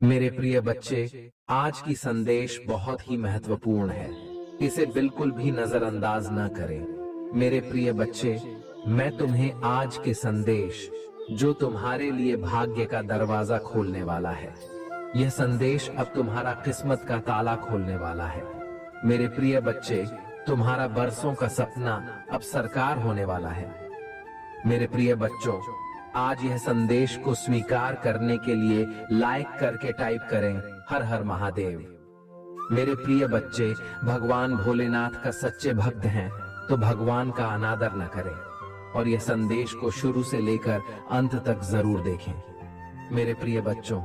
मेरे प्रिय बच्चे, आज की संदेश बहुत ही महत्वपूर्ण है। इसे बिल्कुल भी नजरअंदाज न करें। मेरे प्रिय बच्चे, मैं तुम्हें आज के संदेश, जो तुम्हारे लिए भाग्य का दरवाजा खोलने वाला है, यह संदेश अब तुम्हारा किस्मत का ताला खोलने वाला है। मेरे प्रिय बच्चे, तुम्हारा बरसों का सपना अब साकार होने वाला है। मेरे प्रिय बच्चों, आज यह संदेश को स्वीकार करने के लिए लाइक करके टाइप करें हर हर महादेव। मेरे प्रिय बच्चे, भगवान भोलेनाथ का सच्चे भक्त हैं तो भगवान का अनादर न करें और यह संदेश को शुरू से लेकर अंत तक जरूर देखें। मेरे प्रिय बच्चों,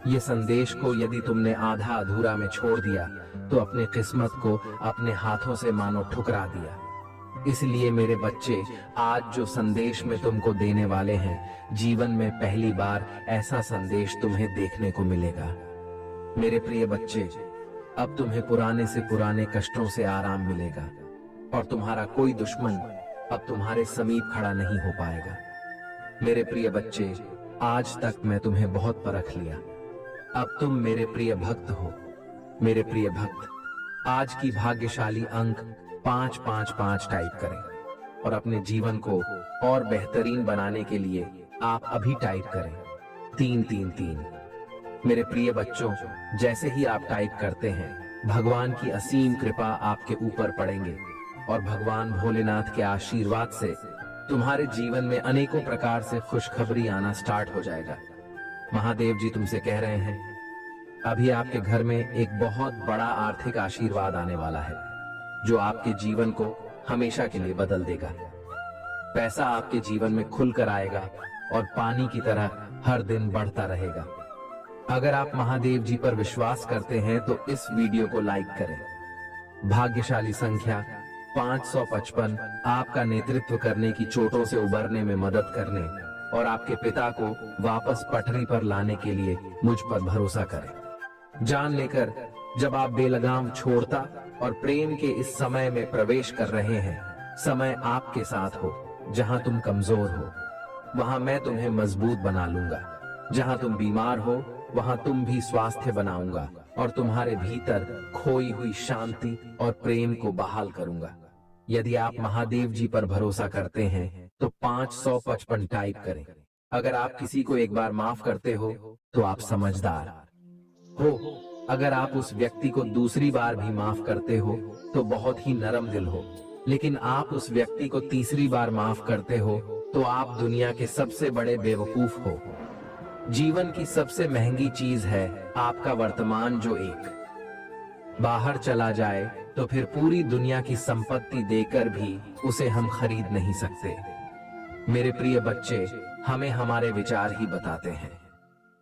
यह संदेश को यदि तुमने आधा अधूरा में छोड़ दिया तो अपने किस्मत को अपने हाथों से मानो ठुकरा दिया। इसलिए मेरे बच्चे, आज जो संदेश में तुमको देने वाले हैं, जीवन में पहली बार ऐसा संदेश तुम्हें देखने को मिलेगा। मेरे प्रिय बच्चे, अब तुम्हें पुराने से पुराने कष्टों से आराम मिलेगा और तुम्हारा कोई दुश्मन अब तुम्हारे समीप खड़ा नहीं हो पाएगा। मेरे प्रिय बच्चे, आज तक मैं तुम्हें बहुत परख लिया, अब तुम मेरे प्रिय भक्त हो। मेरे प्रिय भक्त, आज की भाग्यशाली अंक 555 टाइप करें और अपने जीवन को और बेहतरीन बनाने के लिए आप अभी टाइप करें 333। मेरे प्रिय बच्चों, जैसे ही आप टाइप करते हैं, भगवान की असीम कृपा आपके ऊपर पड़ेंगे और भगवान भोलेनाथ के आशीर्वाद से तुम्हारे जीवन में अनेकों प्रकार से खुशखबरी आना स्टार्ट हो जाएगा। महादेव जी तुमसे कह रहे हैं, अभी आपके घर में एक बहुत बड़ा आर्थिक आशीर्वाद आने वाला है जो आपके जीवन को हमेशा के लिए बदल देगा। पैसा आपके जीवन में खुलकर आएगा और पानी की तरह हर दिन बढ़ता रहेगा। अगर आप महादेव जी पर विश्वास करते हैं तो इस वीडियो को लाइक करें। भाग्यशाली संख्या 555 आपका नेतृत्व करने की चोटों से उबरने में मदद करने और आपके पिता को वापस पटरी पर लाने के लिए मुझ पर भरोसा करें। जान लेकर जब आप बेलगाम छोड़ता और प्रेम के इस समय में प्रवेश कर रहे हैं, समय आपके साथ हो। जहां तुम कमजोर हो वहां मैं तुम्हें मजबूत बना लूंगा। जहां तुम बीमार हो वहां तुम भी स्वास्थ्य बनाऊंगा और तुम्हारे भीतर खोई हुई शांति और प्रेम को बहाल करूंगा। यदि आप महादेव जी पर भरोसा करते हैं तो 555 टाइप करें। अगर आप किसी को एक बार माफ करते हो तो आप समझदार हो। अगर आप उस व्यक्ति को दूसरी बार भी माफ करते हो तो बहुत ही नरम दिल हो। लेकिन आप उस व्यक्ति को तीसरी बार माफ करते हो तो आप दुनिया के सबसे बड़े बेवकूफ हो। जीवन की सबसे महंगी चीज है आपका वर्तमान, जो एक बाहर चला जाए तो फिर पूरी दुनिया की संपत्ति देकर भी उसे हम खरीद नहीं सकते। मेरे प्रिय बच्चे, हमें हमारे विचार ही बताते हैं,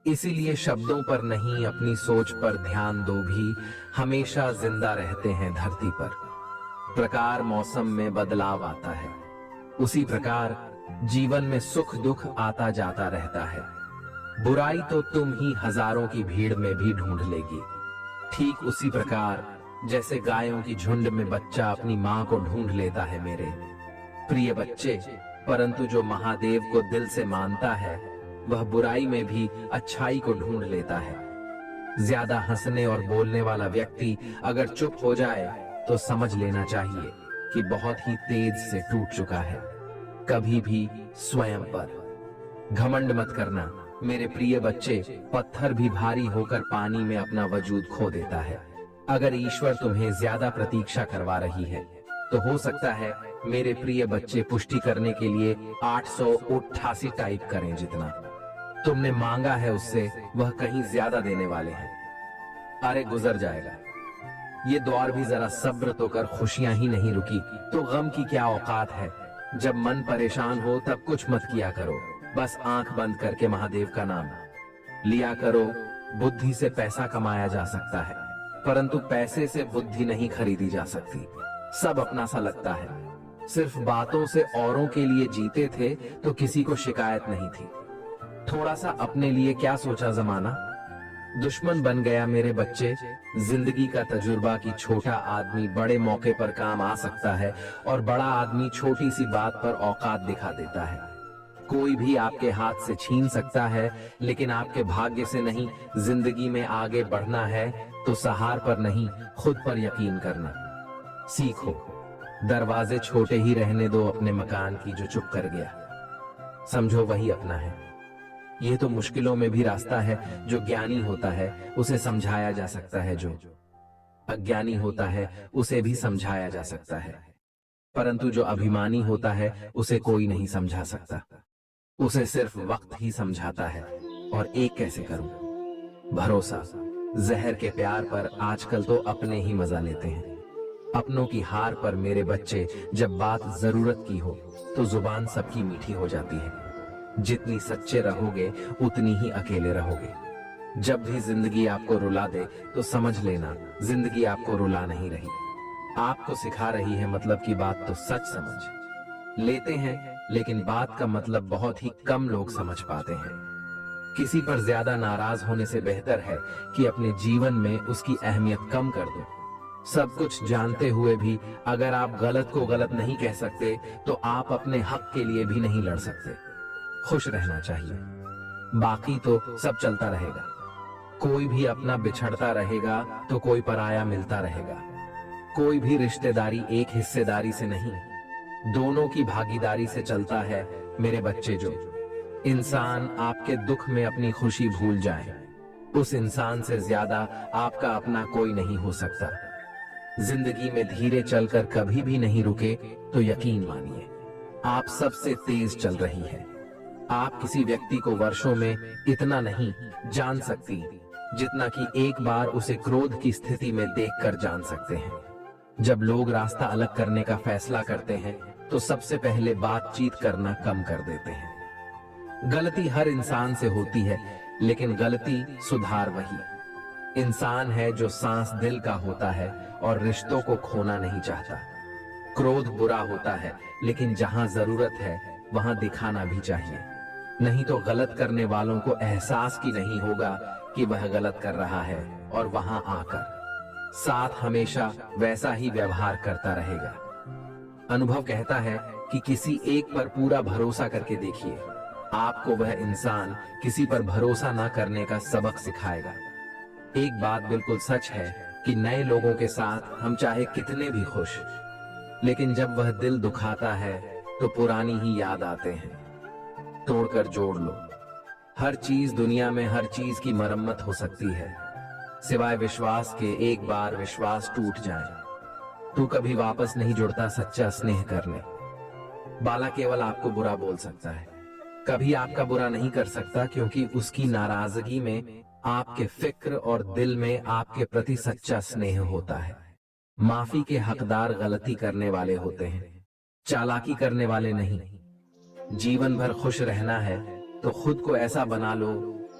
इसीलिए शब्दों पर नहीं अपनी सोच पर ध्यान दो भी हमेशा जिंदा रहते हैं धरती पर। प्रकार मौसम में बदलाव आता है, उसी प्रकार जीवन में सुख दुख आता जाता रहता है। बुराई तो तुम ही हजारों की भीड़ में भी ढूंढ लेगी, ठीक उसी प्रकार जैसे गायों की झुंड में बच्चा अपनी मां को ढूंढ लेता है। मेरे प्रिय बच्चे, परंतु जो महादेव को दिल से मानता है वह बुराई में भी अच्छाई को ढूंढ लेता है। ज्यादा हंसने और बोलने वाला व्यक्ति अगर चुप हो जाए तो समझ लेना चाहिए कि बहुत ही तेज से टूट चुका है। कभी भी स्वयं पर घमंड मत करना। मेरे प्रिय बच्चे, पत्थर भी भारी होकर पानी में अपना वजूद खो देता है। अगर ईश्वर तुम्हें ज्यादा प्रतीक्षा करवा रही है तो हो सकता है मेरे प्रिय बच्चे पुष्टि करने के लिए 888 टाइप करें। जितना तुमने मांगा है उससे वह कहीं ज्यादा देने वाले हैं। अरे गुजर जाएगा ये दौर भी, जरा सब्र तो कर। खुशियां ही नहीं रुकी तो गम की क्या औकात है। जब मन परेशान हो तब कुछ मत किया करो, बस आंख बंद करके महादेव का नाम लिया करो। बुद्धि से पैसा कमाया जा सकता है, परंतु पैसे से बुद्धि नहीं खरीदी जा सकती। सब अपना सा लगता है। सिर्फ बातों से औरों के लिए जीते थे तो किसी को शिकायत नहीं थी। थोड़ा सा अपने लिए क्या सोचा जमाना, दुश्मन बन गया। मेरे बच्चे, जिंदगी का तजुर्बा कि छोटा आदमी बड़े मौके पर काम आ सकता है और बड़ा आदमी छोटी सी बात पर औकात दिखा देता है। कोई भी आपके हाथ से छीन सकता है, लेकिन आपके भाग्य से नहीं। जिंदगी में आगे बढ़ना है तो सहार पर नहीं, खुद पर यकीन करना सीखो। दरवाजे छोटे ही रहने दो अपने मकान की, जो चुप कर गया समझो वही अपना है। ये तो मुश्किलों में भी रास्ता है। जो ज्ञानी होता है उसे समझाया जा सकता है, जो अज्ञानी होता है उसे भी समझाया जा सकता है, परंतु जो अभिमानी होता है उसे कोई नहीं समझा सकता। उसे सिर्फ वक्त ही समझाता है। और एक कैसे करूं? भरोसा। जहर के प्यार पर आजकल तो अपने ही मजा लेते हैं। अपनों की हार पर मेरे बच्चे, जब बात जरूरत की हो तो जुबान सबकी मीठी हो जाती है। जितनी सच्चे रहोगे उतनी ही अकेले रहोगे। जब भी जिंदगी आपको रुला दे तो समझ लेना जिंदगी आपको रुला नहीं रही, आपको सिखा रही है। मतलब की बात तो सच समझ लेते हैं, लेकिन बात का मतलब बहुत ही कम लोग समझ पाते हैं। किसी पर ज्यादा नाराज होने से बेहतर है कि अपने जीवन में उसकी अहमियत कम कर दो। सब कुछ जानते हुए भी अगर आप गलत को गलत नहीं कह सकते तो आप अपने हक के लिए भी नहीं लड़ सकते। खुश रहना चाहिए, बाकी तो सब चलता रहेगा। कोई भी अपना बिछड़ता रहेगा तो कोई पराया मिलता रहेगा। कोई भी रिश्तेदारी एक हिस्सेदारी से नहीं, दोनों की भागीदारी से चलता है। मेरे बच्चे, जो इंसान आपके दुख में अपनी खुशी भूल जाए, उस इंसान से ज्यादा आपका अपना कोई नहीं हो सकता। जिंदगी में धीरे चलकर कभी भी नहीं रुके तो यकीन मानिए आप सबसे तेज चल रही है। आप किसी व्यक्ति को वर्षों में इतना नहीं जान सकती जितना कि एक बार उसे क्रोध की स्थिति में देखकर जान सकते हैं। जब लोग रास्ता अलग करने का फैसला करते हैं तो सबसे पहले बातचीत करना कम कर देते हैं। गलती हर इंसान से होती है, लेकिन गलती सुधार वही इंसान है जो सांस दिल का होता है और रिश्तों को खोना नहीं चाहता। क्रोध बुरा होता है, लेकिन जहां जरूरत है वहां दिखाना भी चाहिए, नहीं तो गलत करने वालों को एहसास की नहीं होगा कि वह गलत कर रहा है और वहां आकर साथ हमेशा वैसा ही व्यवहार करता रहेगा। अनुभव कहता है कि किसी एक पर पूरा भरोसा करके देखिए, आपको वह इंसान किसी पर भरोसा ना करने का सबक सिखाएगा। एक बात बिल्कुल सच है कि नए लोगों के साथ हम चाहे कितने भी खुश, लेकिन जब वह दिल दुखाता है तो पुरानी ही याद आते हैं। तोड़कर जोड़ लो। हर चीज दुनिया में हर चीज की मरम्मत हो सकती है, सिवाय विश्वास के। एक बार विश्वास टूट जाए तो कभी वापस नहीं जुड़ता सच्चा स्नेह करने। बाला केवल आपको बुरा बोल सकता है, कभी आपका बुरा नहीं कर सकता, क्योंकि उसकी नाराजगी में आपके फिक्र और दिल में आपके प्रति सच्चा स्नेह होता है। माफी के हकदार गलती करने वाले होते हैं, चालाकी करने वाले नहीं। जीवन भर खुश रहना है तो खुद को ऐसा बना लो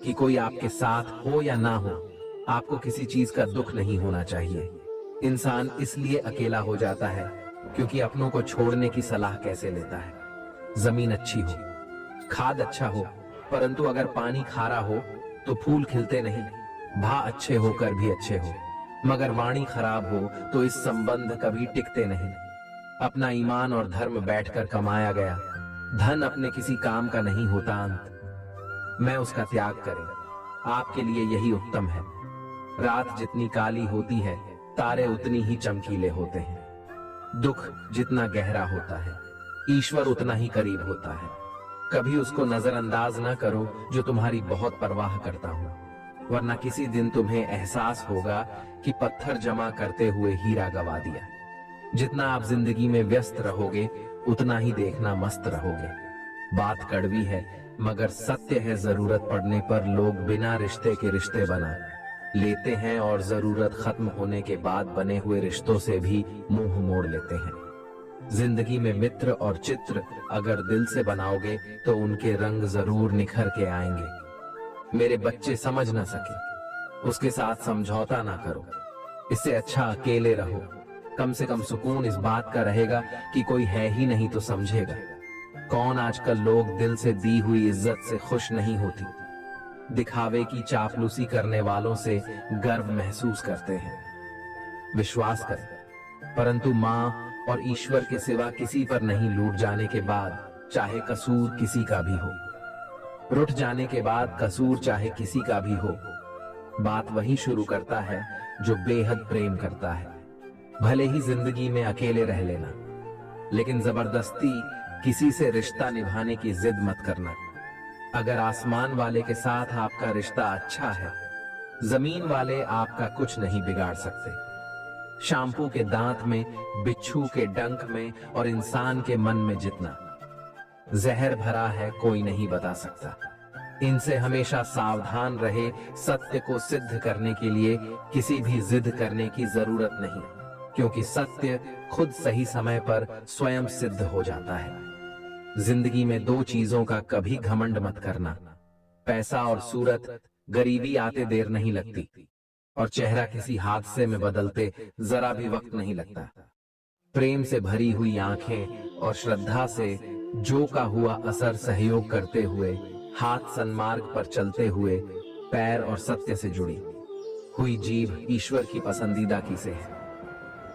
कि कोई आपके साथ हो या ना हो, आपको किसी चीज का दुख नहीं होना चाहिए। इंसान इसलिए अकेला हो जाता है क्योंकि अपनों को छोड़ने की सलाह कैसे लेता है। जमीन अच्छी हो, खाद अच्छा हो, परंतु अगर पानी खारा हो तो फूल खिलते नहीं। भा अच्छे होकर भी अच्छे हो, मगर वाणी खराब हो तो इस संबंध कभी टिकते नहीं। अपना ईमान और धर्म बैठकर कमाया गया धन अपने किसी काम का नहीं होता अंत में उसका त्याग करें, आपके लिए यही उत्तम है। रात जितनी काली होती है तारे उतनी ही चमकीले होते हैं। दुख जितना गहरा होता है ईश्वर उतना ही करीब होता है। कभी उसको नजरअंदाज ना करो जो तुम्हारी बहुत परवाह करता हूं, वरना किसी दिन तुम्हें एहसास होगा कि पत्थर जमा करते हुए हीरा गवा दिया। जितना आप जिंदगी में व्यस्त रहोगे उतना ही देखना मस्त रहोगे। बात कड़वी है मगर सत्य है, जरूरत पड़ने पर लोग बिना रिश्ते के रिश्ते बना लेते हैं और जरूरत खत्म होने के बाद बने हुए रिश्तों से भी मुंह मोड़ लेते हैं। जिंदगी में मित्र और चित्र अगर दिल से बनाओगे तो उनके रंग जरूर निखर के आएंगे। मेरे बच्चे समझ ना सके उसके साथ समझौता ना करो, इससे अच्छा अकेले रहो। कम से कम सुकून इस बात का रहेगा कि कोई है ही नहीं तो समझेगा। कौन आजकल लोग दिल से दी हुई इज्जत से खुश नहीं होती, दिखावे की चापलूसी करने वालों से गर्व महसूस करते हैं। विश्वास करें, परंतु मां और ईश्वर के सिवा किसी पर नहीं लूट जाने के बाद चाहे कसूर किसी का भी हो। रुठ जाने के बाद कसूर चाहे किसी का भी हो, बात वही शुरू करता है जो बेहद प्रेम करता है। भले ही जिंदगी में अकेले रह लेना, लेकिन जबरदस्ती किसी से रिश्ता निभाने की जिद मत करना। अगर आसमान वाले के साथ आपका रिश्ता अच्छा है, जमीन वाले आपका कुछ नहीं बिगाड़ सकते। शैम्पू के दांत में, बिच्छू के डंक में और इंसान के मन में जितना जहर भरा है कोई नहीं बता सकता। इनसे हमेशा सावधान रहे। सत्य को सिद्ध करने के लिए किसी भी जिद करने की जरूरत नहीं, क्योंकि सत्य खुद सही समय पर स्वयं सिद्ध हो जाता है। जिंदगी में दो चीजों का कभी घमंड मत करना, पैसा और सूरत। गरीबी आते देर नहीं लगती और चेहरा किसी हादसे में बदलते जरा भी वक्त नहीं लगता। प्रेम से भरी हुई आंखें और श्रद्धा से जो का हुआ असर सहयोग करते हुए, हाथ सन्मार्ग पर चलते हुए, पैर और सत्य से जुड़ी हुई जीभ ईश्वर की पसंदीदा की से है।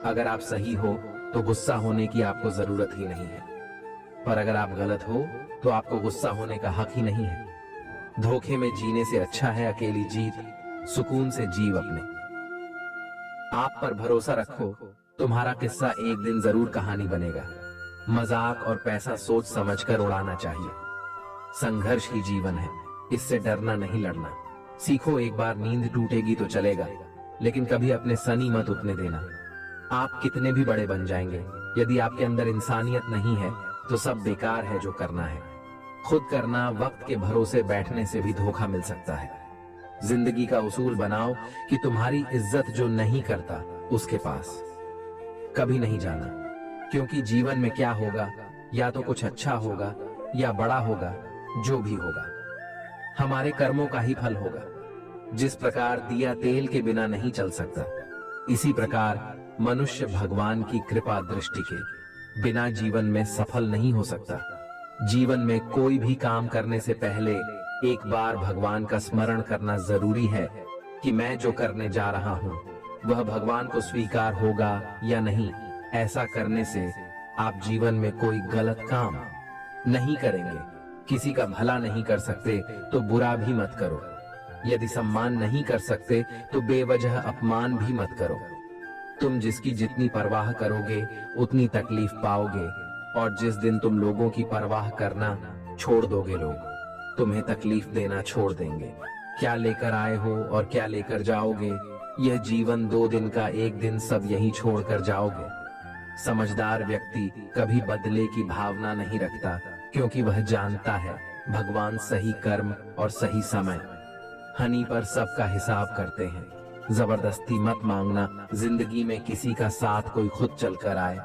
अगर आप सही हो तो गुस्सा होने की आपको जरूरत ही नहीं है, पर अगर आप गलत हो तो आपको गुस्सा होने का हक ही नहीं है। धोखे में जीने से अच्छा है अकेली जीत। सुकून से जीव अपने आप पर भरोसा रखो। तुम्हारा किस्सा एक दिन जरूर कहानी बनेगा। मजाक और पैसा सोच समझकर उड़ाना चाहिए। संघर्ष ही जीवन है, इससे डरना नहीं लड़ना सीखो। एक बार नींद टूटेगी तो चलेगा, लेकिन कभी अपने सनी मत उठने देना। आप कितने भी बड़े बन जाएंगे, यदि आपके अंदर इंसानियत नहीं है तो सब बेकार है जो करना है। खुद करना, वक्त के भरोसे बैठने से भी धोखा मिल सकता है। जिंदगी का उसूल बनाओ कि तुम्हारी इज्जत जो नहीं करता उसके पास कभी नहीं जाना, क्योंकि जीवन में क्या होगा, या तो कुछ अच्छा होगा या बड़ा होगा। जो भी होगा हमारे कर्मों का ही फल होगा। जिस प्रकार दिया तेल के बिना नहीं चल सकता, इसी प्रकार मनुष्य भगवान की कृपा दृष्टि के बिना जीवन में सफल नहीं हो सकता। जीवन में कोई भी काम करने से पहले एक बार भगवान का स्मरण करना जरूरी है कि मैं जो करने जा रहा हूं वह भगवान को स्वीकार होगा या नहीं। ऐसा करने से आप जीवन में कोई गलत काम नहीं करेंगे। किसी का भला नहीं कर सकते तो बुरा भी मत करो। यदि सम्मान नहीं कर सकते तो बेवजह अपमान भी मत करो। तुम जिसकी जितनी परवाह करोगे उतनी तकलीफ पाओगे, और जिस दिन तुम लोगों की परवाह करना छोड़ दोगे, लोग तुम्हें तकलीफ देना छोड़ देंगे। क्या लेकर आए हो और क्या लेकर जाओगे, यह जीवन 2 दिन का, एक दिन सब यही छोड़कर जाओगे। समझदार व्यक्ति कभी बदले की भावना नहीं रखता, क्योंकि वह जानता है भगवान सही कर्म और सही समय हनी पर सबका हिसाब करते हैं। जबरदस्ती मत मांगना। जिंदगी में किसी का साथ कोई खुद चलकर आए,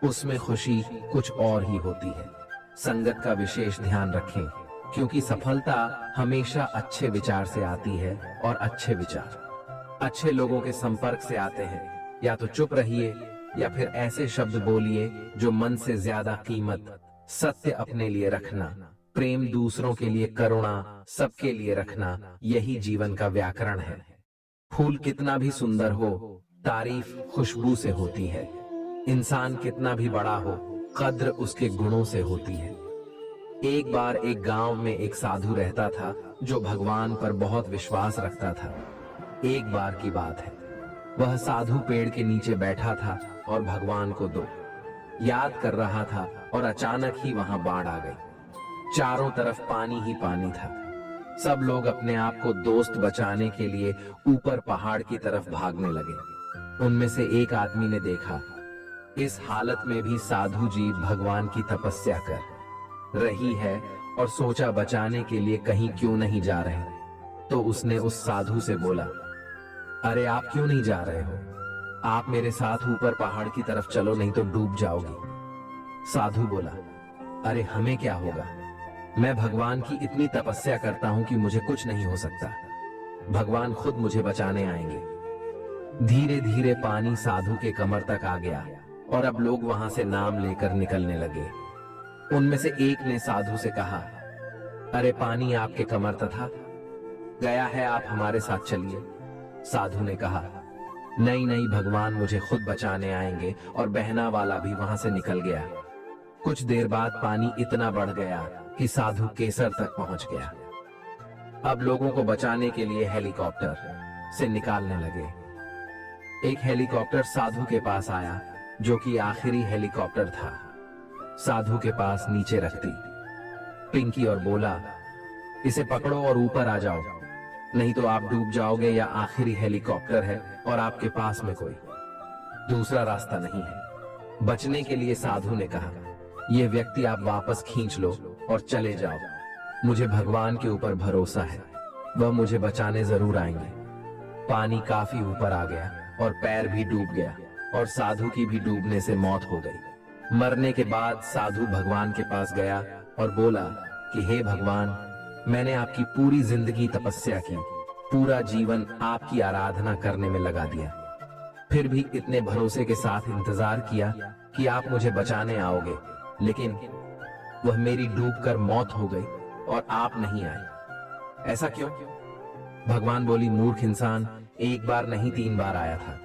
उसमें खुशी कुछ और ही होती है। संगत का विशेष ध्यान रखें, क्योंकि सफलता हमेशा अच्छे विचार से आती है, और अच्छे विचार अच्छे लोगों के संपर्क से आते हैं। या तो चुप रहिए या फिर ऐसे शब्द बोलिए जो मन से ज्यादा कीमत। सत्य अपने लिए रखना, प्रेम दूसरों के लिए, करुणा सबके लिए रखना, यही जीवन का व्याकरण है। फूल कितना भी सुंदर हो, तारीफ खुशबू से होती है। इंसान कितना भी बड़ा हो, कद्र उसके गुणों से होती है। एक बार एक गांव में एक साधु रहता था जो भगवान पर बहुत विश्वास रखता था। एक बार की बात है, वह साधु पेड़ के नीचे बैठा था और भगवान को याद कर रहा था, और अचानक ही वहां बाढ़ आ गई। चारों तरफ पानी ही पानी था। सब लोग अपने आप को दोस्त बचाने के लिए ऊपर पहाड़ की तरफ भागने लगे। उनमें से एक आदमी ने देखा, इस हालत में भी साधु जी भगवान की तपस्या कर रही है, और सोचा बचाने के लिए कहीं क्यों नहीं जा रहे। तो उसने उस साधु से बोला, अरे आप क्यों नहीं जा रहे हो? आप मेरे साथ ऊपर पहाड़ की तरफ चलो, नहीं तो डूब जाओगी। साधु बोला, अरे हमें क्या होगा, मैं भगवान की इतनी तपस्या करता हूं कि मुझे कुछ नहीं हो सकता। भगवान खुद मुझे बचाने आएंगे। धीरे धीरे पानी साधु के कमर तक आ गया, और अब लोग वहां से नाम लेकर निकलने लगे। उनमें से एक ने साधु से कहा, अरे पानी आपके कमर तथा गया है, आप हमारे साथ चलिए। साधु ने कहा, नहीं नहीं, भगवान मुझे खुद बचाने आएंगे। और बहना वाला भी वहां से निकल गया। कुछ देर बाद पानी इतना बढ़ गया कि साधु केसर तक पहुंच गया। अब लोगों को बचाने के लिए हेलीकॉप्टर से निकालने लगे। एक हेलीकॉप्टर साधु के पास आया, जो कि आखिरी हेलीकॉप्टर था। साधु के पास नीचे रख दी पिंकी और बोला, इसे पकड़ो और ऊपर आ जाओ, नहीं तो आप डूब जाओगे। या आखिरी हेलीकॉप्टर है और आपके पास में कोई दूसरा रास्ता नहीं है। बचने के लिए साधु ने कहा, यह व्यक्ति आप वापस खींच लो और चले जाओ। मुझे भगवान के ऊपर भरोसा है, वह मुझे बचाने जरूर आएंगे। पानी काफी ऊपर आ गया और पैर भी डूब गया और साधु की भी डूबने से मौत हो गई। मरने के बाद साधु भगवान के पास गया और बोला कि हे भगवान, मैंने आपकी पूरी जिंदगी तपस्या की, पूरा जीवन आपकी आराधना करने में लगा दिया, फिर भी इतने भरोसे के साथ इंतजार किया कि आप मुझे बचाने आओगे, लेकिन वह मेरी डूबकर मौत हो गई और आप नहीं आए। ऐसा क्यों? भगवान बोली, मूर्ख इंसान, एक बार नहीं 3 बार आया था।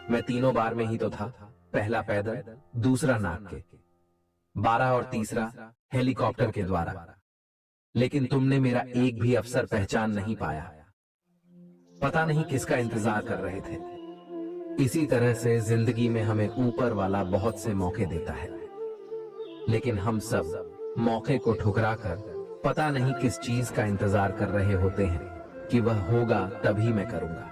मैं तीनों बार में ही तो था, पहला पैदल, दूसरा नाग के, 12 और तीसरा हेलीकॉप्टर के द्वारा। लेकिन तुमने मेरा एक भी अवसर पहचान नहीं पाया। पता नहीं किसका इंतजार कर रहे थे। इसी तरह से जिंदगी में हमें ऊपर वाला बहुत से मौके देता है, लेकिन हम सब मौके को ठुकराकर पता नहीं किस चीज का इंतजार कर रहे होते हैं कि वह होगा तभी मैं करूंगा।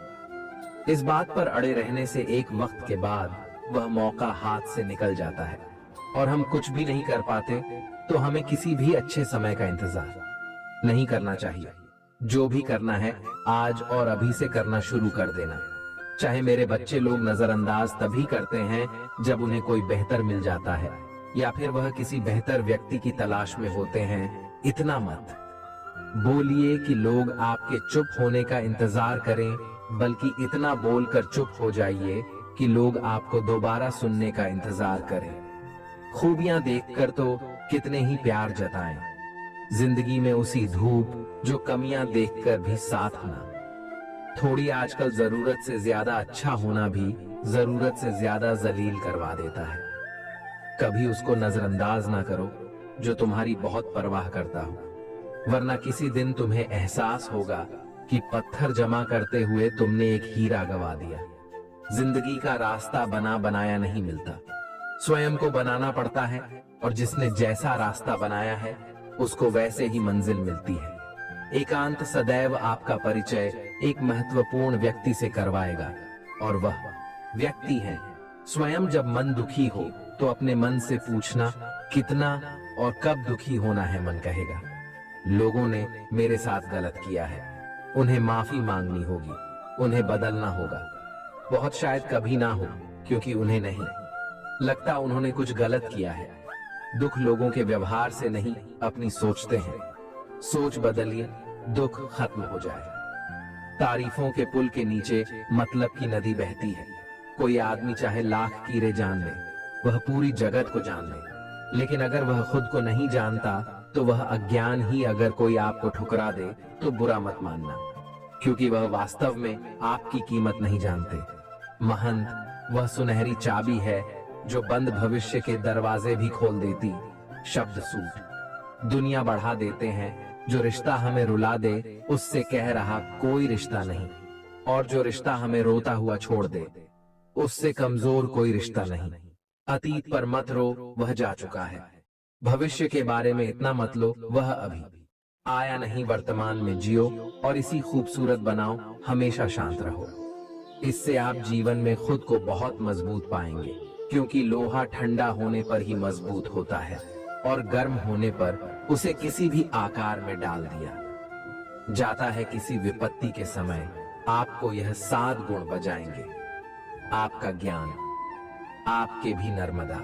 इस बात पर अड़े रहने से एक वक्त के बाद वह मौका हाथ से निकल जाता है और हम कुछ भी नहीं कर पाते। तो हमें किसी भी अच्छे समय का इंतजार नहीं करना चाहिए। जो भी करना है आज और अभी से करना शुरू कर देना। चाहे मेरे बच्चे लोग नजरअंदाज तभी करते हैं जब उन्हें कोई बेहतर मिल जाता है या फिर वह किसी बेहतर व्यक्ति की तलाश में होते हैं। इतना मत बोलिए कि लोग आपके चुप होने का इंतजार करें, बल्कि इतना बोलकर चुप हो जाइए कि लोग आपको दोबारा सुनने का इंतजार करें। खूबियां देखकर तो कितने ही प्यार जताएं, जिंदगी में उसी धूप जो कमियां देखकर भी साथ ना। थोड़ी आजकल जरूरत से ज्यादा अच्छा होना भी जरूरत से ज्यादा जलील करवा देता है। कभी उसको नजरअंदाज ना करो जो तुम्हारी बहुत परवाह करता हो, वरना किसी दिन तुम्हें एहसास होगा कि पत्थर जमा करते हुए तुमने एक हीरा गवा दिया। जिंदगी का रास्ता बना बनाया नहीं मिलता, स्वयं को बनाना पड़ता है, और जिसने जैसा रास्ता बनाया है उसको वैसे ही मंजिल मिलती है। एकांत सदैव आपका परिचय एक महत्वपूर्ण व्यक्ति से करवाएगा, और वह व्यक्ति है स्वयं। जब मन दुखी हो तो अपने मन से पूछना कितना और कब दुखी होना है, मन कहेगा। लोगों ने मेरे साथ गलत किया है, उन्हें माफी मांगनी होगी, उन्हें बदलना होगा। बहुत शायद कभी ना हो, क्योंकि उन्हें नहीं लगता उन्होंने कुछ गलत किया है। दुख लोगों के व्यवहार से नहीं, अपनी सोचते हैं। सोच बदलिए, दुख खत्म हो जाए। तारीफों के पुल के नीचे मतलब की नदी बहती है। कोई आदमी चाहे लाख कीरे जान ले, वह पूरी जगत को जान ले, लेकिन अगर वह खुद को नहीं जानता तो वह अज्ञान ही। अगर कोई आपको ठुकरा दे तो बुरा मत मानना, क्योंकि वह वास्तव में आपकी कीमत नहीं जानते। महंत वह सुनहरी चाबी है जो बंद भविष्य के दरवाजे भी खोल देती। शब्द सूट दुनिया बढ़ा देते हैं। जो रिश्ता हमें रुला दे उससे कह रहा कोई रिश्ता नहीं, और जो रिश्ता हमें रोता हुआ छोड़ दे उससे कमजोर कोई रिश्ता नहीं। अतीत पर मत रो, वह जा चुका है। भविष्य के बारे में इतना मत लो, वह अभी आया नहीं। वर्तमान में जियो और इसी खूबसूरत बनाओ। हमेशा शांत रहो, इससे आप जीवन में खुद को बहुत मजबूत पाएंगे, क्योंकि लोहा ठंडा होने पर ही मजबूत होता है, और गर्म होने पर उसे किसी भी आकार में डाल दिया जाता है। किसी विपत्ति के समय आपको यह 7 गुण बजाएंगे: आपका ज्ञान, आपके भी नर्मदा,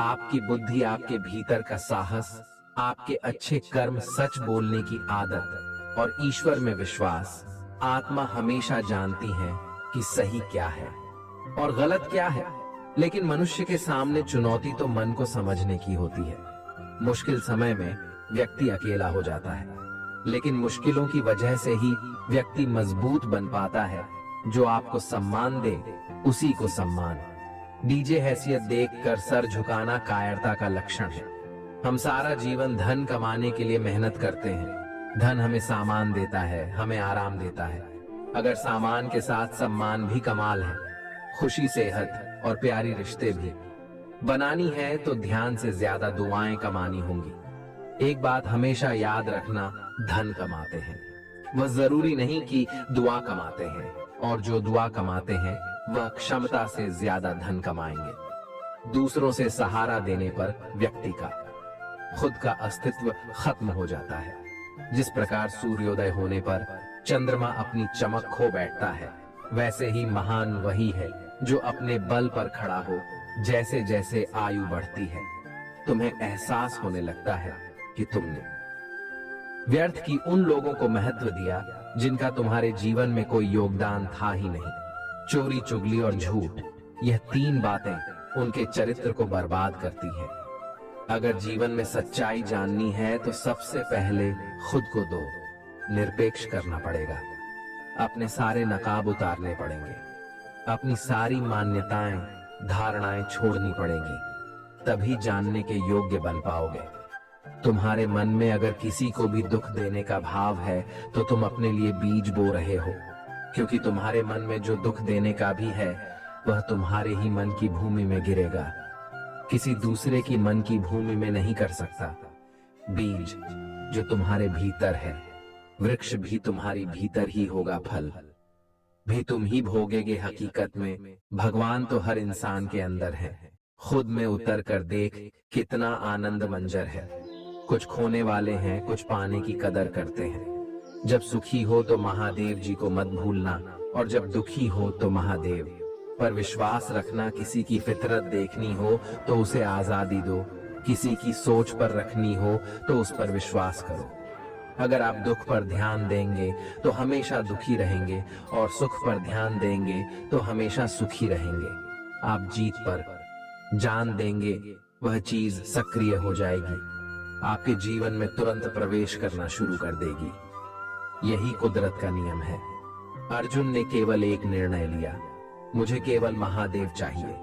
आपकी बुद्धि, आपके भीतर का साहस, आपके अच्छे कर्म, सच बोलने की आदत और ईश्वर में विश्वास। आत्मा हमेशा जानती है कि सही क्या है और गलत क्या है, लेकिन मनुष्य के सामने चुनौती तो मन को समझने की होती है। मुश्किल समय में व्यक्ति अकेला हो जाता है, लेकिन मुश्किलों की वजह से ही व्यक्ति मजबूत बन पाता है। जो आपको सम्मान दे उसी को सम्मान। डीजे हैसियत देखकर सर झुकाना कायरता का लक्षण है। हम सारा जीवन धन कमाने के लिए मेहनत करते हैं। धन हमें सामान देता है, हमें आराम देता है। अगर सामान के साथ सम्मान भी कमाल है, खुशी, सेहत और प्यारी रिश्ते भी बनानी है तो ध्यान से ज्यादा दुआएं कमानी होंगी। एक बात हमेशा याद रखना, धन कमाते हैं वह जरूरी नहीं कि दुआ कमाते हैं, और जो दुआ कमाते हैं वह क्षमता से ज्यादा धन कमाएंगे। दूसरों से सहारा देने पर व्यक्ति का खुद का अस्तित्व खत्म हो जाता है। जिस प्रकार सूर्योदय होने पर चंद्रमा अपनी चमक खो बैठता है, वैसे ही महान वही है जो अपने बल पर खड़ा हो। जैसे जैसे आयु बढ़ती है, तुम्हें एहसास होने लगता है कि तुमने व्यर्थ की उन लोगों को महत्व दिया जिनका तुम्हारे जीवन में कोई योगदान था ही नहीं। चोरी, चुगली और झूठ, यह तीन बातें उनके चरित्र को बर्बाद करती हैं। अगर जीवन में सच्चाई जाननी है तो सबसे पहले खुद को दो निरपेक्ष करना पड़ेगा। अपने सारे नकाब उतारने पड़ेंगे, अपनी सारी मान्यताएं, धारणाएं छोड़नी पड़ेंगी, तभी जानने के योग्य बन पाओगे। तुम्हारे मन में अगर किसी को भी दुख देने का भाव है तो तुम अपने लिए बीज बो रहे हो, क्योंकि तुम्हारे मन में जो दुख देने का भी है वह तुम्हारे ही मन की भूमि में गिरेगा, किसी दूसरे की मन की भूमि में नहीं कर सकता। बीज जो तुम्हारे भीतर है, वृक्ष भी तुम्हारी भीतर ही होगा, फल भी तुम ही भोगेगे। हकीकत में भगवान तो हर इंसान के अंदर है। खुद में उतर कर देख कितना आनंद मंजर है। कुछ खोने वाले हैं, कुछ पाने की कदर करते हैं। जब सुखी हो तो महादेव जी को मत भूलना, और जब दुखी हो तो महादेव पर विश्वास रखना। किसी की फितरत देखनी हो तो उसे आजादी दो, किसी की सोच पर रखनी हो तो उस पर विश्वास करो। अगर आप दुख पर ध्यान देंगे तो हमेशा दुखी रहेंगे, और सुख पर ध्यान देंगे तो हमेशा सुखी रहेंगे। आप जीत पर जान देंगे, वह चीज सक्रिय हो जाएगी, आपके जीवन में तुरंत प्रवेश करना शुरू कर देगी। यही कुदरत का नियम है। अर्जुन ने केवल एक निर्णय लिया, मुझे केवल महादेव चाहिए।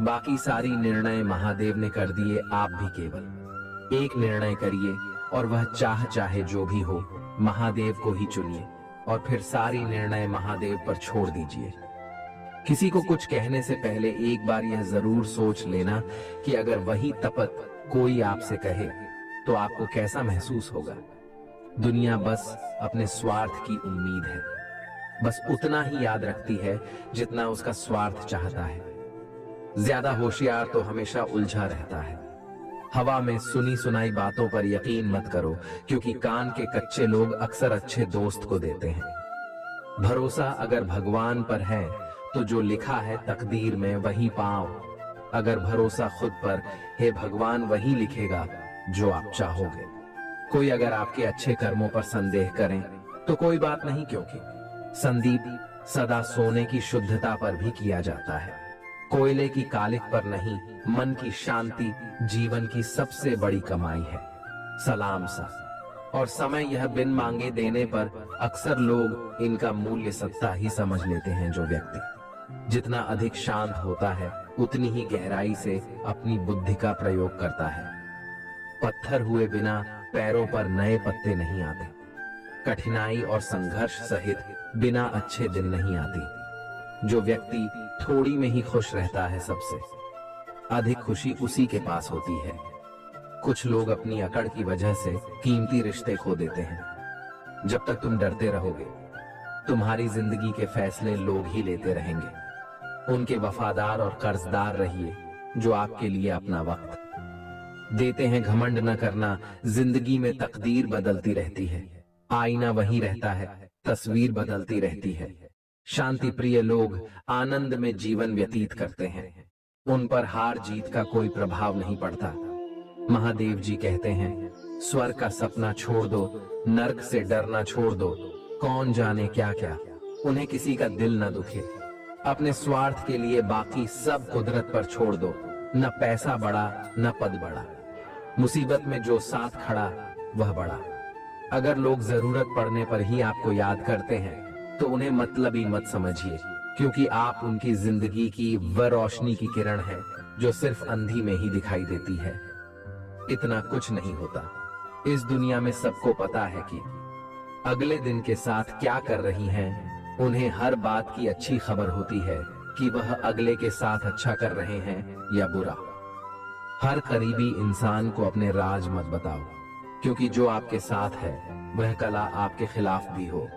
बाकी सारी निर्णय महादेव ने कर दिए, आप भी केवल एक निर्णय करिए, और वह चाहे जो भी हो, महादेव को ही चुनिए, और फिर सारी निर्णय महादेव पर छोड़ दीजिए। किसी को कुछ कहने से पहले एक बार यह जरूर सोच लेना कि अगर वही तपत कोई आपसे कहे तो आपको कैसा महसूस होगा। दुनिया बस अपने स्वार्थ की उम्मीद है, बस उतना ही याद रखती है जितना उसका स्वार्थ चाहता है। ज्यादा होशियार तो हमेशा उलझा रहता है। हवा में सुनी सुनाई बातों पर यकीन मत करो, क्योंकि कान के कच्चे लोग अक्सर अच्छे दोस्त को देते हैं। भरोसा अगर भगवान पर है तो जो लिखा है तकदीर में वही पाओ। अगर भरोसा खुद पर, हे भगवान वही लिखेगा जो आप चाहोगे। कोई अगर आपके अच्छे कर्मों पर संदेह करें तो कोई बात नहीं, क्योंकि संदीप सदा सोने की शुद्धता पर भी किया जाता है, कोयले की कालिक पर नहीं। मन की शांति जीवन की सबसे बड़ी कमाई है। सलाम सा और समय यह बिन मांगे देने पर अक्सर लोग इनका मूल्य सत्ता ही समझ लेते हैं। जो व्यक्ति जितना अधिक शांत होता है उतनी ही गहराई से अपनी बुद्धि का प्रयोग करता है। पत्थर हुए बिना पैरों पर नए पत्ते नहीं आते। कठिनाई और संघर्ष सहित बिना अच्छे दिन नहीं आती। जो व्यक्ति थोड़ी में ही खुश रहता है, सबसे अधिक खुशी उसी के पास होती है। कुछ लोग अपनी अकड़ की वजह से कीमती रिश्ते खो देते हैं। जब तक तुम डरते रहोगे, तुम्हारी जिंदगी के फैसले लोग ही लेते रहेंगे। उनके वफादार और कर्जदार रहिए जो आपके लिए अपना वक्त देते हैं। घमंड न करना, जिंदगी में तकदीर बदलती रहती है, आईना वही रहता है, तस्वीर बदलती रहती है। शांति प्रिय लोग आनंद में जीवन व्यतीत करते हैं, उन पर हार जीत का कोई प्रभाव नहीं पड़ता। महादेव जी कहते हैं, स्वर्ग का सपना छोड़ दो, नर्क से डरना छोड़ दो। कौन जाने क्या क्या, उन्हें किसी का दिल न दुखे। अपने स्वार्थ के लिए बाकी सब कुदरत पर छोड़ दो। न पैसा बड़ा न पद बड़ा, मुसीबत में जो साथ खड़ा वह बड़ा। अगर लोग जरूरत पड़ने पर ही आपको याद करते हैं तो उन्हें मतलबी मत समझिए, क्योंकि आप उनकी जिंदगी की वह रोशनी की किरण है जो सिर्फ अंधी में ही दिखाई देती है। इतना कुछ नहीं होता। इस दुनिया में सबको पता है कि अगले दिन के साथ क्या कर रही हैं। उन्हें हर बात की अच्छी खबर होती है कि वह अगले के साथ अच्छा कर रहे हैं या बुरा। हर करीबी इंसान को अपने राज मत बताओ, क्योंकि जो आपके साथ है वह कला आपके खिलाफ भी हो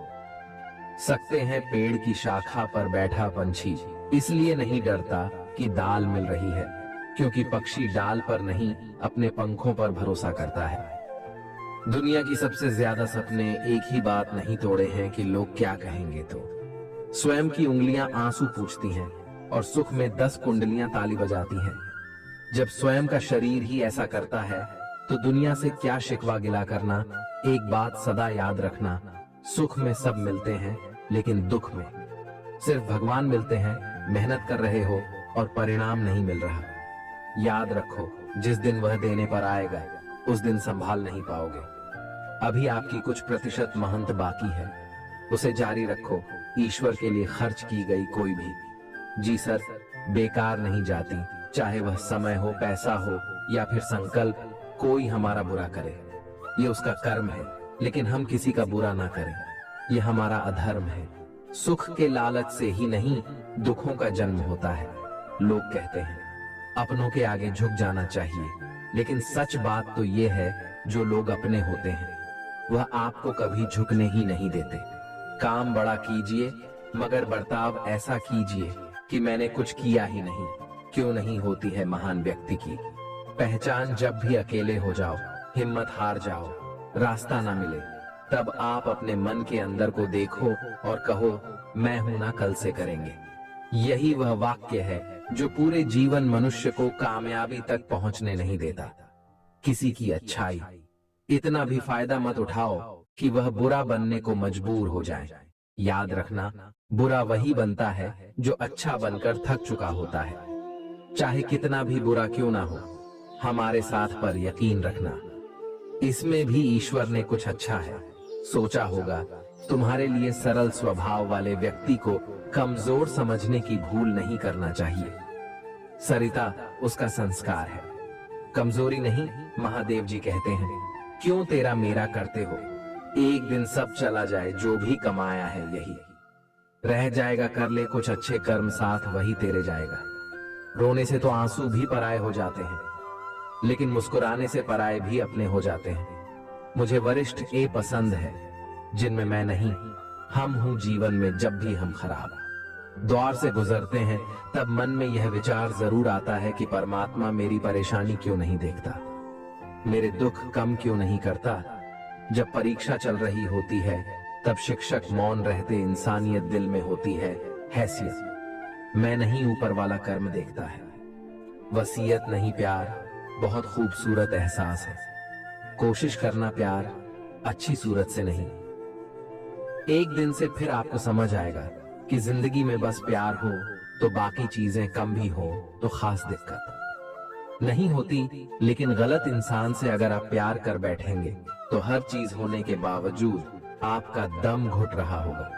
सकते हैं। पेड़ की शाखा पर बैठा पंछी इसलिए नहीं डरता कि दाल मिल रही है, क्योंकि पक्षी डाल पर नहीं अपने पंखों पर भरोसा करता है। दुनिया की सबसे ज्यादा सपने एक ही बात नहीं तोड़े हैं कि लोग क्या कहेंगे। तो स्वयं की उंगलियां आंसू पूछती हैं और सुख में 10 कुंडलियां ताली बजाती हैं। जब स्वयं का शरीर ही ऐसा करता है तो दुनिया से क्या शिकवा गिला करना। एक बात सदा याद रखना, सुख में सब मिलते हैं लेकिन दुख में सिर्फ भगवान मिलते हैं। मेहनत कर रहे हो और परिणाम नहीं मिल रहा, याद रखो जिस दिन वह देने पर आएगा उस दिन संभाल नहीं पाओगे। अभी आपकी कुछ प्रतिशत महंत बाकी है, उसे जारी रखो। ईश्वर के लिए खर्च की गई कोई भी जी सर बेकार नहीं जाती, चाहे वह समय हो, पैसा हो या फिर संकल्प। कोई हमारा बुरा करे ये उसका कर्म है, लेकिन हम किसी का बुरा ना करें ये हमारा अधर्म है। सुख के लालच से ही नहीं दुखों का जन्म होता है। लोग कहते हैं अपनों के आगे झुक जाना चाहिए, लेकिन सच बात तो ये है जो लोग अपने होते हैं वह आपको कभी झुकने ही नहीं देते। काम बड़ा कीजिए मगर बर्ताव ऐसा कीजिए कि मैंने कुछ किया ही नहीं। क्यों नहीं होती है महान व्यक्ति की पहचान जब भी अकेले हो जाओ, हिम्मत हार जाओ, रास्ता ना मिले, तब आप अपने मन के अंदर को देखो और कहो मैं हूं ना, कल से करेंगे। यही वह वाक्य है जो पूरे जीवन मनुष्य को कामयाबी तक पहुंचने नहीं देता। किसी की अच्छाई इतना भी फायदा मत उठाओ कि वह बुरा बनने को मजबूर हो जाए। याद रखना बुरा वही बनता है जो अच्छा बनकर थक चुका होता है। चाहे कितना भी बुरा क्यों ना हो, हमारे साथ पर यकीन रखना, इसमें भी ईश्वर ने कुछ अच्छा है सोचा होगा। तुम्हारे लिए सरल स्वभाव वाले व्यक्ति को कमजोर समझने की भूल नहीं करना चाहिए। सरिता उसका संस्कार है, कमजोरी नहीं। महादेव जी कहते हैं क्यों तेरा मेरा करते हो, एक दिन सब चला जाए, जो भी कमाया है यही रह जाएगा। कर ले कुछ अच्छे कर्म, साथ वही तेरे जाएगा। रोने से तो आंसू भी पराये हो जाते हैं, लेकिन मुस्कुराने से पराये भी अपने हो जाते हैं। मुझे वरिष्ठ ए पसंद है जिनमें मैं नहीं, हम हूं जीवन में जब भी हम खराब द्वार से गुजरते हैं तब मन में यह विचार जरूर आता है कि परमात्मा मेरी परेशानी क्यों नहीं देखता, मेरे दुख कम क्यों नहीं करता। जब परीक्षा चल रही होती है तब शिक्षक मौन रहते इंसानियत दिल में होती है हैसियत। मैं नहीं ऊपर वाला कर्म देखता है। वसीयत नहीं प्यार बहुत खूबसूरत एहसास है, कोशिश करना प्यार अच्छी सूरत से नहीं। एक दिन से फिर आपको समझ आएगा कि जिंदगी में बस प्यार हो तो बाकी चीजें कम भी हो तो खास दिक्कत नहीं होती। लेकिन गलत इंसान से अगर आप प्यार कर बैठेंगे तो हर चीज होने के बावजूद आपका दम घुट रहा होगा,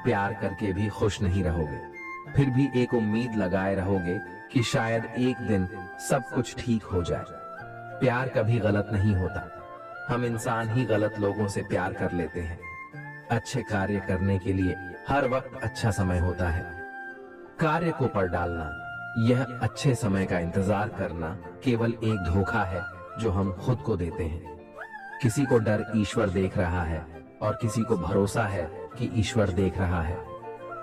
प्यार करके भी खुश नहीं रहोगे। फिर भी एक उम्मीद लगाए रहोगे कि शायद एक दिन सब कुछ ठीक हो जाए। प्यार कभी गलत नहीं होता, हम इंसान ही गलत लोगों से प्यार कर लेते हैं। अच्छे कार्य करने के लिए हर वक्त अच्छा समय होता है। कार्य को पर डालना, यह अच्छे समय का इंतजार करना केवल एक धोखा है जो हम खुद को देते हैं। किसी को डर ईश्वर देख रहा है और किसी को भरोसा है कि ईश्वर देख रहा है।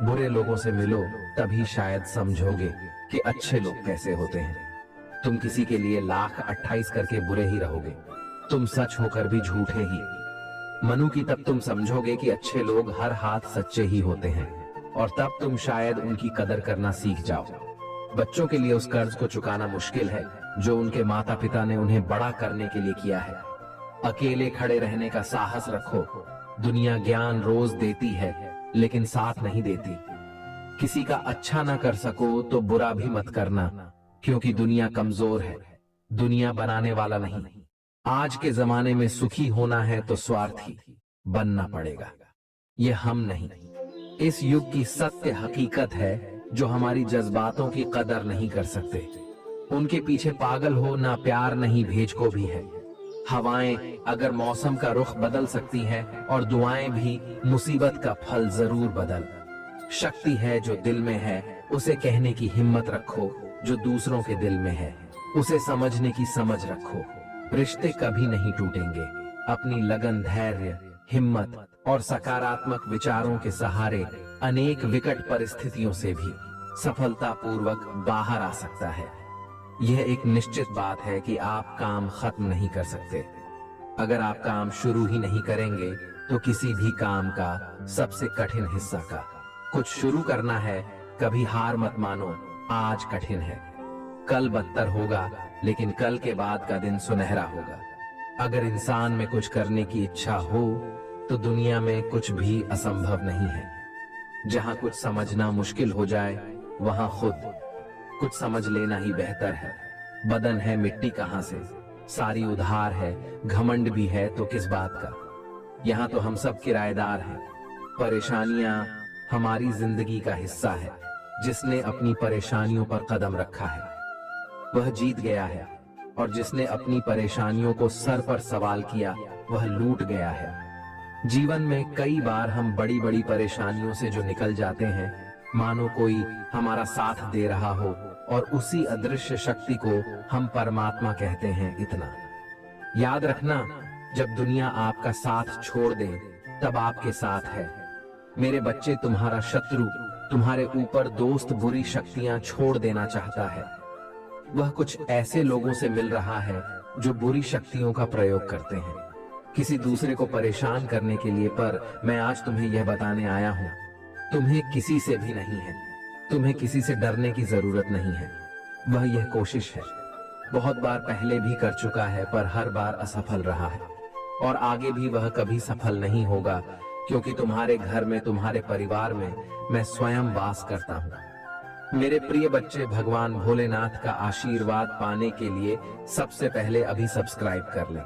बुरे लोगों से मिलो तभी शायद समझोगे कि अच्छे लोग कैसे होते हैं। तुम किसी के लिए लाख 28 करके बुरे ही रहोगे, तुम सच होकर भी झूठे ही। मनु की तब तुम समझोगे कि अच्छे लोग हर हाथ सच्चे ही होते हैं, और तब तुम शायद उनकी कदर करना सीख जाओ। बच्चों के लिए उस कर्ज को चुकाना मुश्किल है जो उनके माता पिता ने उन्हें बड़ा करने के लिए किया है। अकेले खड़े रहने का साहस रखो। दुनिया ज्ञान रोज देती है लेकिन साथ नहीं देती। किसी का अच्छा ना कर सको तो बुरा भी मत करना, क्योंकि दुनिया कमजोर है, दुनिया बनाने वाला नहीं। आज के जमाने में सुखी होना है तो स्वार्थी बनना पड़ेगा, ये हम नहीं। इस युग की सत्य हकीकत है जो हमारी जज्बातों की कदर नहीं कर सकते। उनके पीछे पागल हो ना प्यार नहीं भेज को भी है। हवाएं अगर मौसम का रुख बदल सकती है और दुआएं भी मुसीबत का फल जरूर बदल। शक्ति है जो दिल में है, उसे कहने की हिम्मत रखो। जो दूसरों के दिल में है उसे समझने की समझ रखो। रिश्ते कभी नहीं टूटेंगे। अपनी लगन, धैर्य, हिम्मत और सकारात्मक विचारों के सहारे अनेक विकट परिस्थितियों से भी सफलतापूर्वक बाहर आ सकता है। यह एक निश्चित बात है कि आप काम खत्म नहीं कर सकते। अगर आप काम शुरू ही नहीं करेंगे तो किसी भी काम का सबसे कठिन हिस्सा का कुछ शुरू करना है। कभी हार मत मानो, आज कठिन है, कल बदतर होगा, लेकिन कल के बाद का दिन सुनहरा होगा। अगर इंसान में कुछ करने की इच्छा हो तो दुनिया में कुछ भी असंभव नहीं है। जहां कुछ समझना मुश्किल हो जाए वहां खुद कुछ समझ लेना ही बेहतर है। बदन है मिट्टी कहां से, सारी उधार है, घमंड भी है तो किस बात का। यहाँ तो हम सब किराएदार हैं। परेशानियां हमारी जिंदगी का हिस्सा है। जिसने अपनी परेशानियों पर कदम रखा है वह जीत गया है, और जिसने अपनी परेशानियों को सर पर सवाल किया वह लूट गया है। जीवन में कई बार हम बड़ी बड़ी परेशानियों से जो निकल जाते हैं, मानो कोई हमारा साथ दे रहा हो और उसी अदृश्य शक्ति को हम परमात्मा कहते हैं। इतना याद रखना, जब दुनिया आपका साथ छोड़ दे तब आपके साथ है। मेरे बच्चे, तुम्हारा शत्रु तुम्हारे ऊपर दोस्त बुरी शक्तियां छोड़ देना चाहता है। वह कुछ ऐसे लोगों से मिल रहा है जो बुरी शक्तियों का प्रयोग करते हैं किसी दूसरे को परेशान करने के लिए। पर मैं आज तुम्हें यह बताने आया हूं, तुम्हें किसी से भी नहीं है, तुम्हें किसी से डरने की जरूरत नहीं है। वह यह कोशिश है, बहुत बार पहले भी कर चुका है पर हर बार असफल रहा है, और आगे भी वह कभी सफल नहीं होगा, क्योंकि तुम्हारे घर में, तुम्हारे परिवार में मैं स्वयं वास करता हूं। मेरे प्रिय बच्चे, भगवान भोलेनाथ का आशीर्वाद पाने के लिए सबसे पहले अभी सब्सक्राइब कर लें।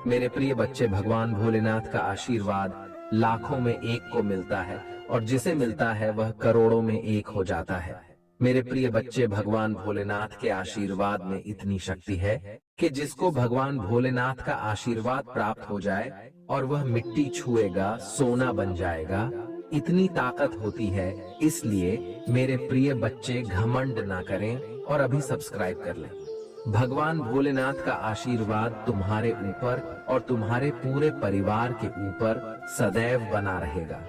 मेरे प्रिय बच्चे, भगवान भोलेनाथ का आशीर्वाद लाखों में एक को मिलता है, और जिसे मिलता है वह करोड़ों में एक हो जाता है। मेरे प्रिय बच्चे, भगवान भोलेनाथ के आशीर्वाद में इतनी शक्ति है कि जिसको भगवान भोलेनाथ का आशीर्वाद प्राप्त हो जाए और वह मिट्टी छुएगा सोना बन जाएगा, इतनी ताकत होती है। इसलिए मेरे प्रिय बच्चे, घमंड ना करें और अभी सब्सक्राइब कर लें। भगवान भोलेनाथ का आशीर्वाद तुम्हारे ऊपर और तुम्हारे पूरे परिवार के ऊपर सदैव बना रहेगा।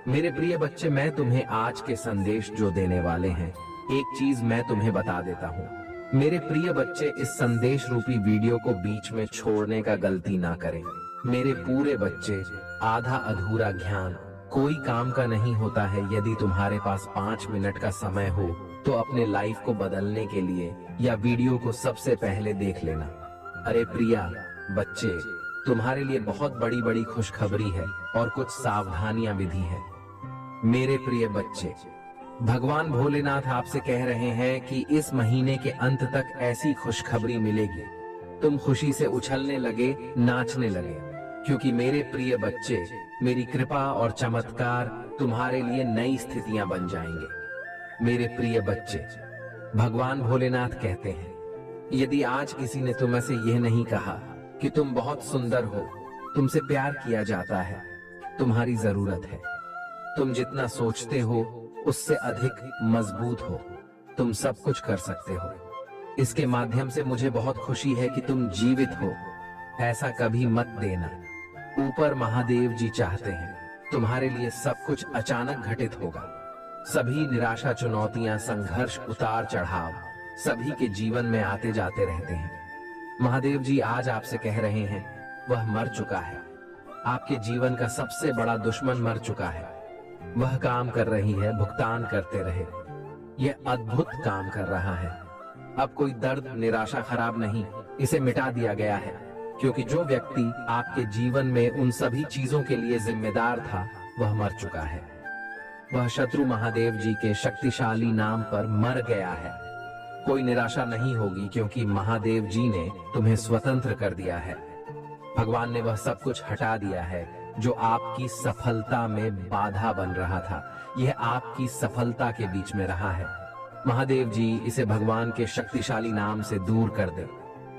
मेरे प्रिय बच्चे, मैं तुम्हें आज के संदेश जो देने वाले हैं, एक चीज मैं तुम्हें बता देता हूँ। मेरे प्रिय बच्चे, इस संदेश रूपी वीडियो को बीच में छोड़ने का गलती ना करें। मेरे पूरे बच्चे, आधा अधूरा ज्ञान कोई काम का नहीं होता है। यदि तुम्हारे पास 5 मिनट का समय हो तो अपने लाइफ को बदलने के लिए या वीडियो को सबसे पहले देख लेना। अरे प्रिया बच्चे, तुम्हारे लिए बहुत बड़ी बड़ी खुशखबरी है और कुछ सावधानियां विधि है। मेरे प्रिय बच्चे, भगवान भोलेनाथ आपसे कह रहे हैं कि इस महीने के अंत तक ऐसी खुशखबरी मिलेगी, तुम खुशी से उछलने लगे, नाचने लगे, क्योंकि मेरे प्रिय बच्चे, मेरी कृपा और चमत्कार तुम्हारे लिए नई स्थितियां बन जाएंगे। मेरे प्रिय बच्चे, भगवान भोलेनाथ कहते हैं, यदि आज किसी ने तुम्हें से यह नहीं कहा कि तुम बहुत सुंदर हो, तुमसे प्यार किया जाता है, तुम्हारी जरूरत है, तुम जितना सोचते हो उससे अधिक मजबूत हो, तुम सब कुछ कर सकते हो, इसके माध्यम से मुझे बहुत खुशी है कि तुम जीवित हो, ऐसा कभी मत देना। ऊपर महादेव जी चाहते हैं तुम्हारे लिए सब कुछ अचानक घटित होगा। सभी निराशा, चुनौतियां, संघर्ष, उतार चढ़ाव सभी के जीवन में आते जाते रहते हैं। महादेव जी आज आपसे कह रहे हैं, वह मर चुका है, आपके जीवन का सबसे बड़ा दुश्मन मर चुका है। वह काम कर रही है, भुगतान करते रहे, यह अद्भुत काम कर रहा है। अब कोई दर्द, निराशा खराब नहीं, इसे मिटा दिया गया है, क्योंकि जो व्यक्ति आपके जीवन में उन सभी चीजों के लिए जिम्मेदार था वह मर चुका है। वह शत्रु महादेव जी के शक्तिशाली नाम पर मर गया है। कोई निराशा नहीं होगी, क्योंकि महादेव जी ने तुम्हें स्वतंत्र कर दिया है। भगवान ने वह सब कुछ हटा दिया है जो आपकी सफलता में बाधा बन रहा था, यह आपकी सफलता के बीच में रहा है। महादेव जी इसे भगवान के शक्तिशाली नाम से दूर कर दे।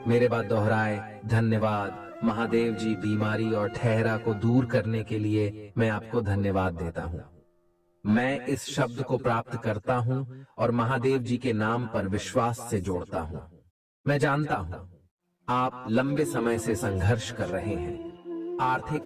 मेरे बात दोहराए, धन्यवाद महादेव जी। बीमारी और ठहरा को दूर करने के लिए मैं आपको धन्यवाद देता हूँ। मैं इस शब्द को प्राप्त करता हूँ और महादेव जी के नाम पर विश्वास से जोड़ता हूँ। मैं जानता हूँ आप लंबे समय से संघर्ष कर रहे हैं। आर्थिक